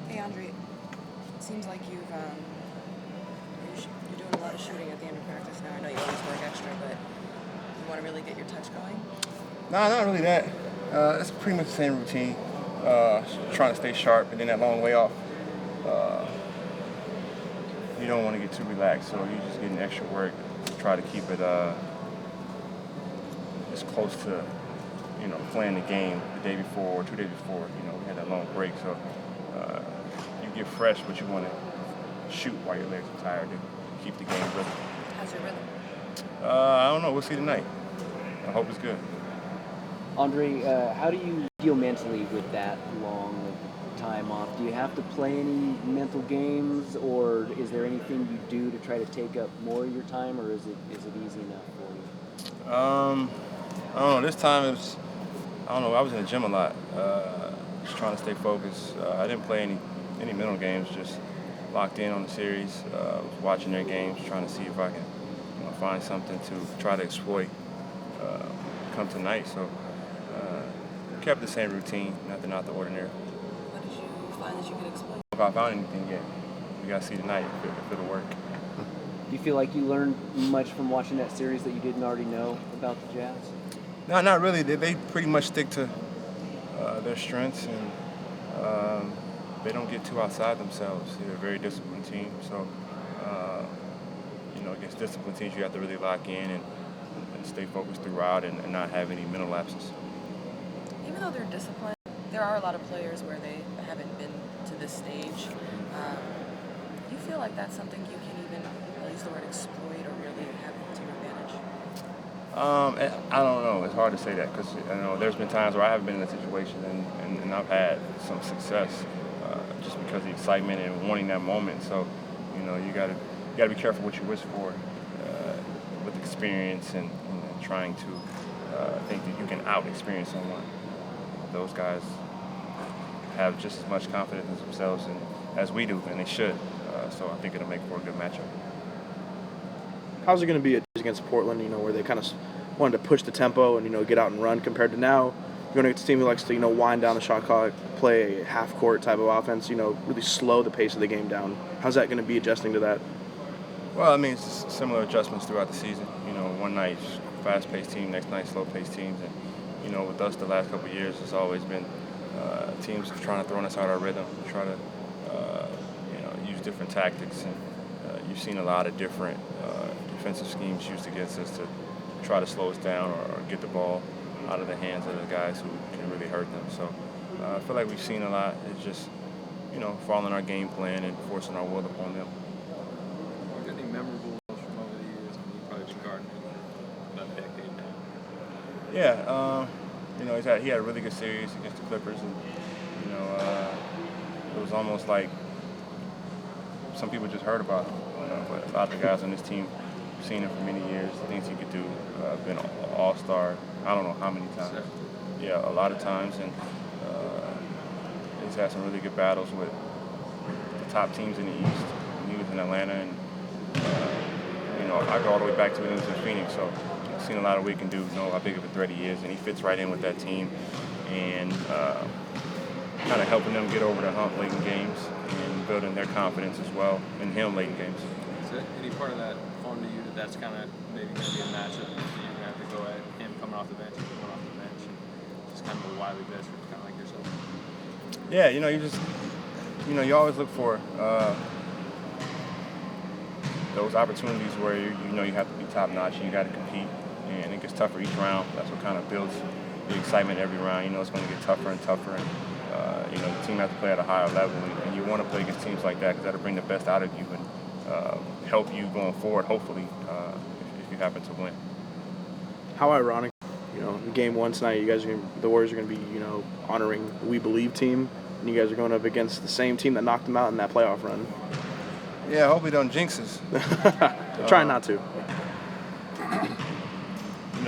Hey, Andre, it seems like you're doing a lot of shooting at the end of practice now. I know you always work extra, but you want to really get your touch going? Nah, not really that. It's pretty much the same routine. Trying to stay sharp, and then that long layoff. You don't want to get too relaxed, so you're just getting extra work to try to keep it as close to, playing the game the day before or 2 days before. We had that long break, so you get fresh, but you want to shoot while your legs are tired to keep the game rhythm. How's your rhythm? I don't know. We'll see tonight. I hope it's good. Andre, how do you deal mentally with that long time off? Do you have to play any mental games, or is there anything you do to try to take up more of your time, or is it easy enough for you? I don't know. This time I was in the gym a lot, just trying to stay focused. I didn't play any mental games, just locked in on the series, was watching their games, trying to see if I can find something to try to exploit come tonight. So kept the same routine, nothing out the ordinary. What did you find that you could exploit? If I found anything yet, we got to see tonight if it'll work. Do you feel like you learned much from watching that series that you didn't already know about the Jazz? No, not really. They pretty much stick to their strengths, and they don't get too outside themselves. They're a very disciplined team. So, against disciplined teams, you have to really lock in and stay focused throughout and not have any mental lapses. Even though they're disciplined, there are a lot of players where they haven't been to this stage. Do you feel like that's something you can even, I'll use the word exploit, or really have to your advantage? I don't know. It's hard to say that because there's been times where I haven't been in that situation and I've had some success just because of the excitement and wanting that moment. So, you got to be careful what you wish for with experience and trying to think that you can out-experience someone. Those guys have just as much confidence in themselves as we do, and they should. So I think it'll make for a good matchup. How's it going to be against Portland, where they kind of wanted to push the tempo and, get out and run, compared to now you're going against a team who likes to, wind down the shot clock, play a half-court type of offense, really slow the pace of the game down. How's that going to be adjusting to that? Well, it's similar adjustments throughout the season. One night fast-paced team, next night slow-paced teams, and with us the last couple of years, it's always been teams trying to throw us out our rhythm, try to use different tactics, and you've seen a lot of different defensive schemes used against us to try to slow us down or get the ball out of the hands of the guys who can really hurt them. So I feel like we've seen a lot. It's just following our game plan and forcing our will upon them. Got any memorable from over the years? You've probably been guarding about a decade now. Yeah, he had a really good series against the Clippers, and it was almost like some people just heard about him. But a lot of the guys on this team have seen him for many years. The things he could do, been an all-star. I don't know how many times. Yeah, a lot of times, and he's had some really good battles with the top teams in the East. When he was in Atlanta, and I go all the way back to when he was in Phoenix. So I've seen a lot of what he can do, know how big of a threat he is, and he fits right in with that team, and kind of helping them get over the hump late in games and building their confidence as well in him late in games. Is there any part of that fun to you that's kind of maybe going to be a matchup that you're going to have to go at him coming off the bench and coming off the bench, and just kind of a wily veteran, kind of like yourself? Yeah, you you always look for those opportunities where you have to be top notch and you got to compete, and it gets tougher each round. That's what kind of builds the excitement every round. It's going to get tougher and tougher, and the team has to play at a higher level, and you want to play against teams like that because that'll bring the best out of you and help you going forward, hopefully, if you happen to win. How ironic, in game one tonight, the Warriors are going to be, honoring the WeBelieve team, and you guys are going up against the same team that knocked them out in that playoff run. Yeah, I hope we don't jinx us. Try not to.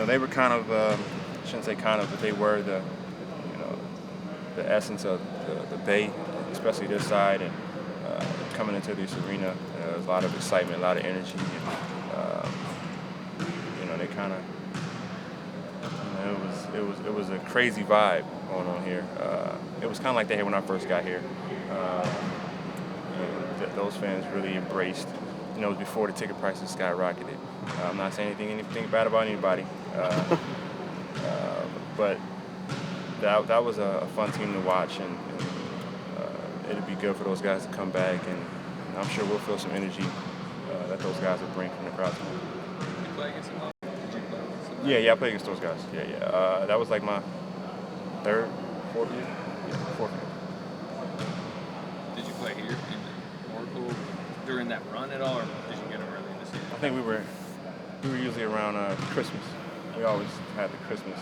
They were kind of, I shouldn't say kind of, but they were the essence of the Bay, especially this side, and coming into this arena, there's a lot of excitement, a lot of energy, and they kind of, it was it was a crazy vibe going on here. It was kind of like that here when I first got here. Those fans really embraced. You know, it was before the ticket prices skyrocketed. I'm not saying anything bad about anybody, but that was a fun team to watch, and it'd be good for those guys to come back, and I'm sure we'll feel some energy that those guys will bring from the crowd. Did you play against them? Did you play against them? Yeah, I played against those guys. Yeah. That was like my fourth year. Yeah, fourth year. Did you play here in Oracle during that run at all, or did you get them early in the season? I think we were usually around Christmas. We always had the Christmas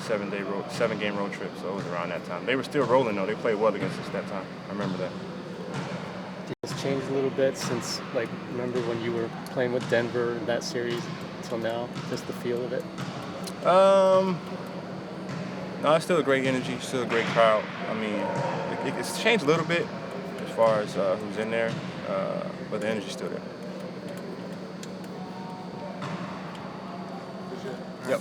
7-game road trip, so it was around that time. They were still rolling though. They played well against us that time. I remember that. It's changed a little bit since, like, remember when you were playing with Denver in that series until now? Just the feel of it. No, it's still a great energy, still a great crowd. I mean, it's changed a little bit as far as who's in there, but the energy's still there. For sure. Yep.